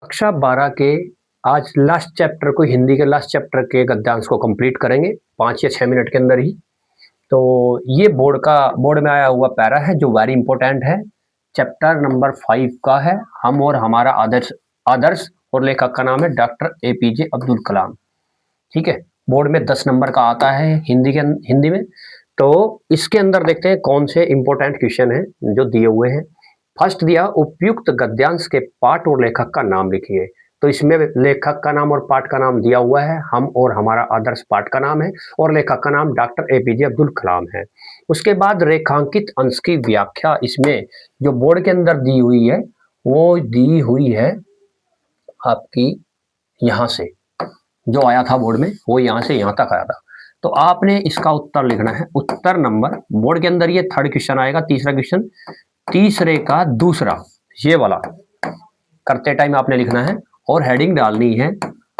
कक्षा 12 के आज लास्ट चैप्टर को हिंदी के लास्ट चैप्टर के गद्यांश को कंप्लीट करेंगे 5 या 6 मिनट के अंदर ही। तो ये बोर्ड में आया हुआ पैरा है जो वेरी इंपॉर्टेंट है। चैप्टर नंबर 5 का है हम और हमारा आदर्श और लेखक का नाम है डॉक्टर एपीजे अब्दुल कलाम। ठीक है, बोर्ड में 10 नंबर का आता है हिंदी में। तो इसके अंदर देखते हैं कौन से इंपॉर्टेंट क्वेश्चन हैं जो दिए हुए हैं। फर्स्ट दिया उपयुक्त गद्यांश के पाठ और लेखक का नाम लिखिए। तो इसमें लेखक का नाम और पाठ का नाम दिया हुआ है, हम और हमारा आदर्श पाठ का नाम है और लेखक का नाम डॉक्टर एपीजे अब्दुल कलाम है। उसके बाद रेखांकित अंश की व्याख्या इसमें जो बोर्ड के अंदर दी हुई है वो दी हुई है आपकी यहाँ से, जो आया था बोर्ड में वो यहाँ से यहाँ तक आया था। तो आपने इसका उत्तर लिखना है। उत्तर नंबर बोर्ड के अंदर ये थर्ड क्वेश्चन आएगा, तीसरा क्वेश्चन, तीसरे का दूसरा ये वाला करते टाइम आपने लिखना है और हेडिंग डालनी है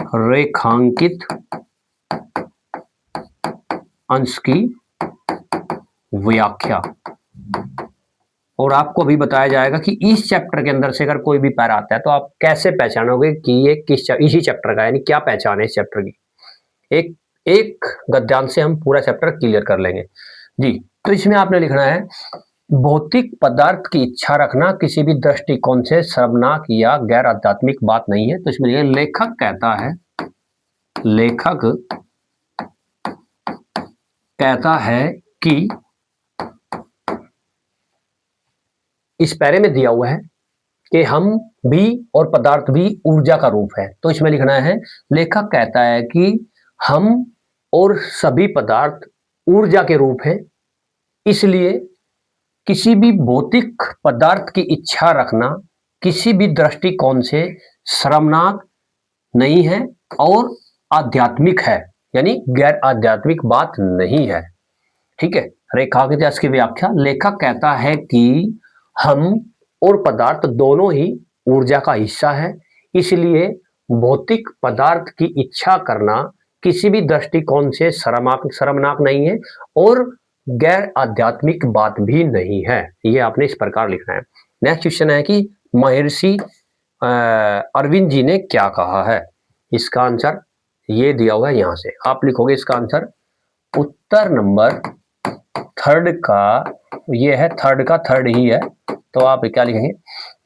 रेखांकित अंश की व्याख्या। और आपको अभी बताया जाएगा कि इस चैप्टर के अंदर से अगर कोई भी पैरा आता है तो आप कैसे पहचानोगे कि ये इसी चैप्टर का, यानी क्या पहचान है इस चैप्टर की। एक गद्यांश से हम पूरा चैप्टर क्लियर कर लेंगे जी। तो इसमें आपने लिखना है भौतिक पदार्थ की इच्छा रखना किसी भी दृष्टिकोण से शर्मनाक या गैर आध्यात्मिक बात नहीं है। तो इसमें लेखक कहता है कि इस पैरे में दिया हुआ है कि हम भी और पदार्थ भी ऊर्जा का रूप है। तो इसमें लिखना है लेखक कहता है कि हम और सभी पदार्थ ऊर्जा के रूप हैं, इसलिए किसी भी भौतिक पदार्थ की इच्छा रखना किसी भी दृष्टिकोण से शर्मनाक नहीं है और आध्यात्मिक है, यानी गैर आध्यात्मिक बात नहीं है। ठीक है, रेखांकित अंश की व्याख्या। लेखक कहता है कि हम और पदार्थ दोनों ही ऊर्जा का हिस्सा है, इसलिए भौतिक पदार्थ की इच्छा करना किसी भी दृष्टिकोण से शर्मनाक नहीं है और गैर आध्यात्मिक बात भी नहीं है। ये आपने इस प्रकार लिखना है। नेक्स्ट क्वेश्चन है कि महर्षि अरविंद जी ने क्या कहा है। इसका आंसर ये दिया हुआ है, यहां से आप लिखोगे इसका आंसर। उत्तर नंबर थर्ड का ये है, थर्ड का थर्ड ही है। तो आप क्या लिखेंगे,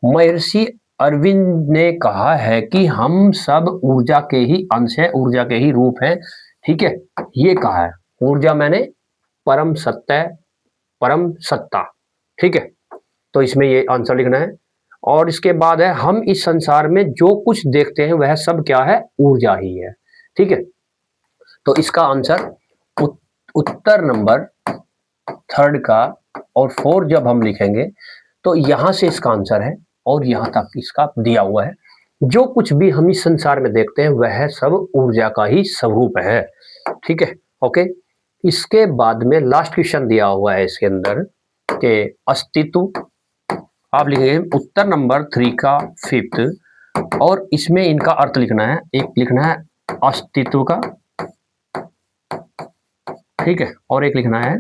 महर्षि अरविंद ने कहा है कि हम सब ऊर्जा के ही अंश है, ऊर्जा के ही रूप हैं। ठीक है, ये कहा है ऊर्जा मैंने परम सत्ता। ठीक है, तो इसमें ये आंसर लिखना है। और इसके बाद है हम इस संसार में जो कुछ देखते हैं वह सब क्या है, ऊर्जा ही है। ठीक है, तो इसका आंसर उत्तर नंबर थर्ड का और 4 जब हम लिखेंगे तो यहां से इसका आंसर है और यहां तक इसका दिया हुआ है। जो कुछ भी हम इस संसार में देखते हैं वह सब ऊर्जा का ही स्वरूप है। ठीक है, ओके। इसके बाद में लास्ट क्वेश्चन दिया हुआ है इसके अंदर के अस्तित्व, आप लिखेंगे उत्तर नंबर 3 का 5th और इसमें इनका अर्थ लिखना है। एक लिखना है अस्तित्व का, ठीक है, और एक लिखना है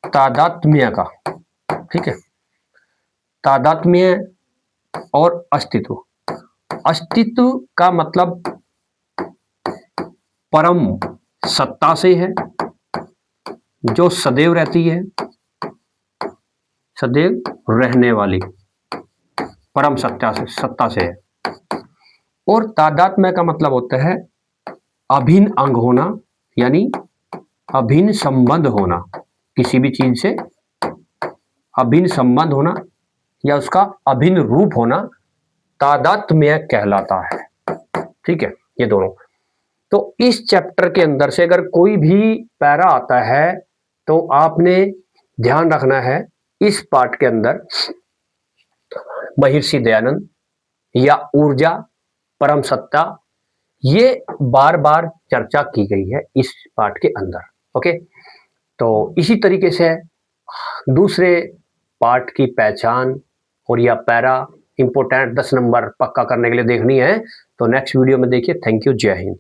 तादात्म्य का। ठीक है, तादात्म्य और अस्तित्व। अस्तित्व का मतलब परम सत्ता से है जो सदैव रहती है, सदैव रहने वाली परम सत्ता से है। और तादात्म्य का मतलब होता है अभिन्न अंग होना, यानी अभिन्न संबंध होना, किसी भी चीज से अभिन्न संबंध होना या उसका अभिन्न रूप होना तादात्म्य कहलाता है। ठीक है, ये दोनों। तो इस चैप्टर के अंदर से अगर कोई भी पैरा आता है तो आपने ध्यान रखना है इस पार्ट के अंदर महर्षि दयानंद या ऊर्जा, परम सत्ता, ये बार बार चर्चा की गई है इस पार्ट के अंदर। ओके, तो इसी तरीके से दूसरे पार्ट की पहचान और या पैरा इंपोर्टेंट 10 नंबर पक्का करने के लिए देखनी है तो नेक्स्ट वीडियो में देखिए। थैंक यू, जय हिंद।